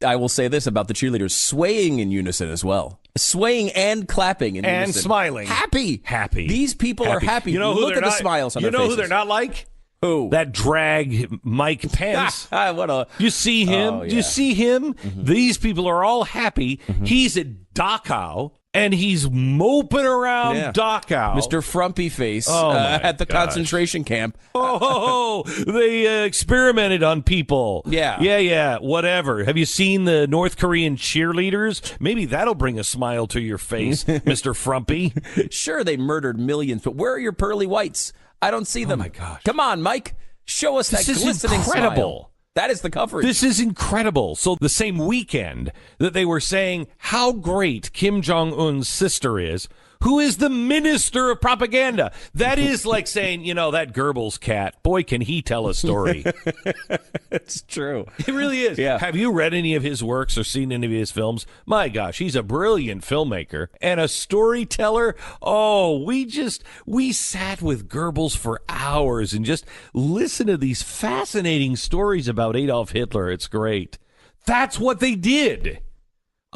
I will say this about the cheerleaders, swaying in unison as well. Swaying and clapping in unison. And smiling. Happy. These people are happy. You know who Look they're at the not, smiles on their faces. You know who they're not like? Who? That drag Mike Pence. You see him? Oh, yeah. Do you see him? Mm-hmm. These people are all happy. Mm-hmm. He's at Dachau, and he's moping around Dachau. Mr. Frumpy Face at the concentration camp. They experimented on people. Yeah, whatever. Have you seen the North Korean cheerleaders? Maybe that'll bring a smile to your face, Mr. Frumpy. Sure, they murdered millions, but where are your pearly whites? I don't see them. Oh, my gosh. Come on, Mike. Show us that glistening smile. That is the coverage. This is incredible. So the same weekend that they were saying how great Kim Jong-un's sister is, who is the minister of propaganda. That is like saying, that Goebbels cat, boy, can he tell a story. It's true. It really is. Yeah. Have you read any of his works or seen any of his films? My gosh, he's a brilliant filmmaker and a storyteller. Oh, we sat with Goebbels for hours and just listened to these fascinating stories about Adolf Hitler. It's great. That's what they did.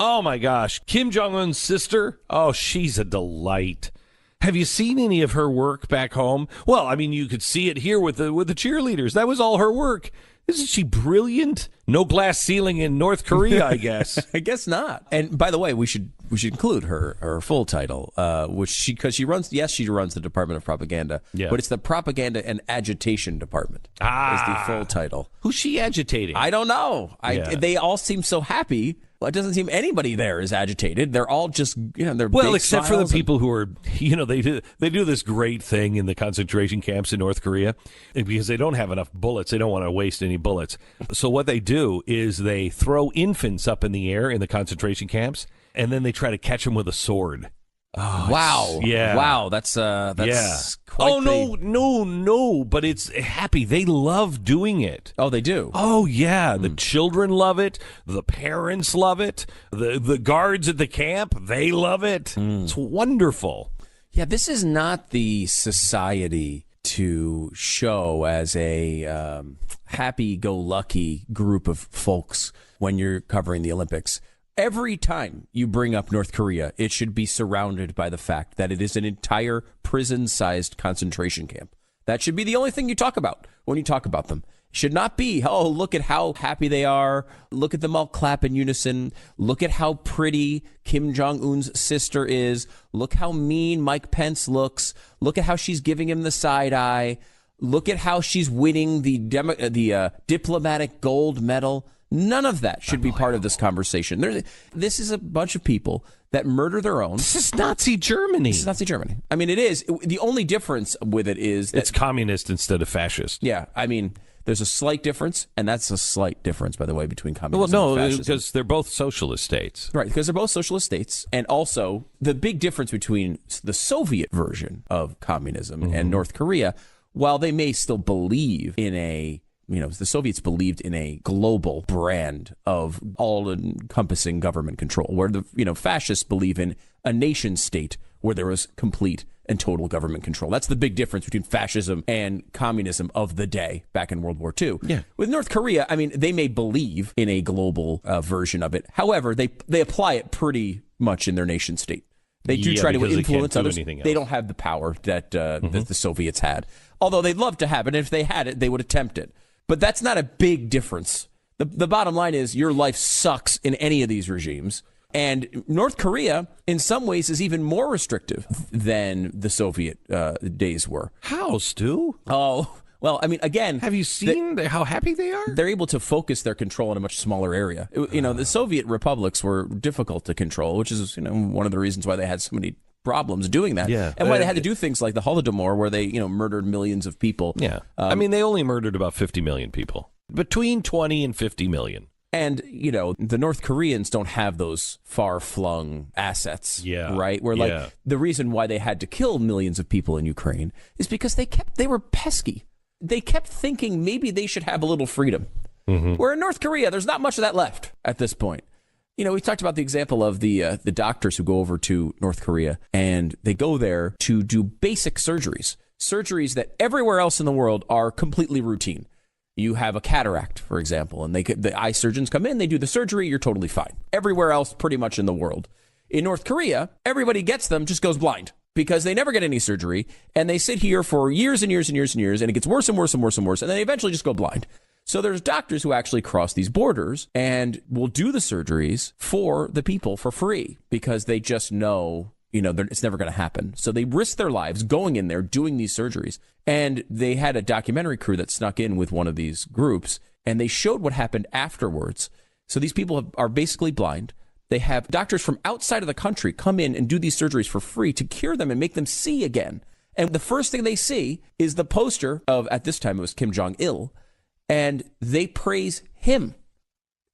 Oh, my gosh. Kim Jong-un's sister? Oh, she's a delight. Have you seen any of her work back home? Well, I mean, you could see it here with the cheerleaders. That was all her work. Isn't she brilliant? No glass ceiling in North Korea, I guess. I guess not. And by the way, we should include her full title, because she runs the Department of Propaganda, but it's the Propaganda and Agitation Department. Is the full title. Who's she agitating? I don't know. They all seem so happy. Well, it doesn't seem anybody there is agitated. They're all just, they're well, except for the people who are, they do this great thing in the concentration camps in North Korea because they don't have enough bullets. They don't want to waste any bullets. So what they do is they throw infants up in the air in the concentration camps, and then they try to catch them with a sword. Oh, wow. Yeah. Wow. That's quite no. But it's happy. They love doing it. Oh, they do? Oh, yeah. The children love it. The parents love it. The guards at the camp, they love it. It's wonderful. Yeah, this is not the society to show as a happy-go-lucky group of folks when you're covering the Olympics. Every time you bring up North Korea, it should be surrounded by the fact that it is an entire prison-sized concentration camp. That should be the only thing you talk about when you talk about them. It should not be, look at how happy they are. Look at them all clap in unison. Look at how pretty Kim Jong-un's sister is. Look how mean Mike Pence looks. Look at how she's giving him the side eye. Look at how she's winning the diplomatic gold medal. None of that should be part of this conversation. This is a bunch of people that murder their own. This is Nazi Germany. This is Nazi Germany. I mean, it is. The only difference with it is that it's communist instead of fascist. Yeah. I mean, there's a slight difference, and that's a slight difference, by the way, between communism and fascism. Because they're both socialist states. Right, because they're both socialist states. And also, the big difference between the Soviet version of communism and North Korea, while they may still believe in the Soviets believed in a global brand of all-encompassing government control, where the fascists believe in a nation state where there was complete and total government control. That's the big difference between fascism and communism of the day back in World War II. Yeah. With North Korea, I mean, they may believe in a global version of it. However, they apply it pretty much in their nation state. They do try to influence others. They don't have the power that the Soviets had. Although they'd love to have it. And if they had it, they would attempt it. But that's not a big difference. The bottom line is your life sucks in any of these regimes. And North Korea, in some ways, is even more restrictive than the Soviet days were. How, Stu? Oh, well, I mean, again... Have you seen how happy they are? They're able to focus their control in a much smaller area. The Soviet republics were difficult to control, which is one of the reasons why they had so many problems doing that. Yeah. And why they had to do things like the Holodomor, where they murdered millions of people. Yeah. I mean, they only murdered about 50 million people. Between 20 and 50 million. And, the North Koreans don't have those far-flung assets, right? Where, the reason why they had to kill millions of people in Ukraine is because they were pesky. They kept thinking maybe they should have a little freedom. Where in North Korea, there's not much of that left at this point. We talked about the example of the doctors who go over to North Korea, and they go there to do basic surgeries that everywhere else in the world are completely routine. You have a cataract, for example, and the eye surgeons come in, they do the surgery, you're totally fine. Everywhere else, pretty much in the world. In North Korea, everybody gets them, just goes blind because they never get any surgery, and they sit here for years and years and years and years, and it gets worse and worse and worse and worse, and then they eventually just go blind. So there's doctors who actually cross these borders and will do the surgeries for the people for free because they just know, it's never going to happen. So they risk their lives going in there, doing these surgeries. And they had a documentary crew that snuck in with one of these groups, and they showed what happened afterwards. So these people are basically blind. They have doctors from outside of the country come in and do these surgeries for free to cure them and make them see again. And the first thing they see is the poster of, at this time, it was Kim Jong-il, and they praise him.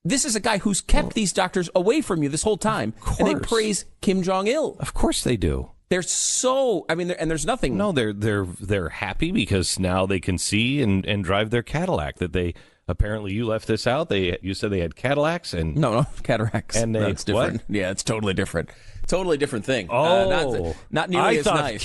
This is a guy who's kept these doctors away from you this whole time, and they praise Kim Jong-il. Of course they do. They're so, and there's nothing. No, they're happy because now they can see and drive their Cadillac that they, apparently you left this out. You said they had Cadillacs and. No, cataracts. And that's different. What? Yeah, it's totally different. Totally different thing. Oh. Not nearly as nice.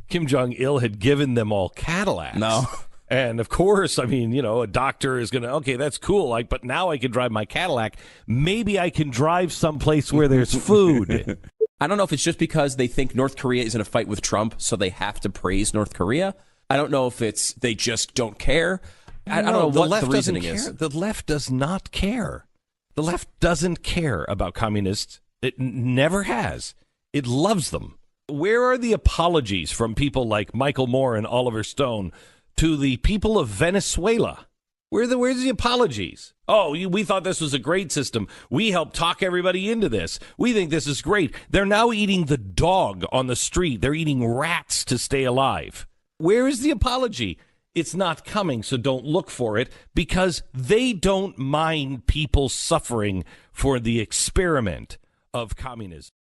Kim Jong-il had given them all Cadillacs. No. And of course, a doctor is going to, okay, that's cool. But now I can drive my Cadillac. Maybe I can drive someplace where there's food. I don't know if it's just because they think North Korea is in a fight with Trump, so they have to praise North Korea. I don't know if it's they just don't care. I don't know what the reasoning is. The left does not care. The left doesn't care about communists. It never has. It loves them. Where are the apologies from people like Michael Moore and Oliver Stone to the people of Venezuela? Where's the apologies? Oh, we thought this was a great system. We helped talk everybody into this. We think this is great. They're now eating the dog on the street. They're eating rats to stay alive. Where is the apology? It's not coming, so don't look for it, because they don't mind people suffering for the experiment of communism.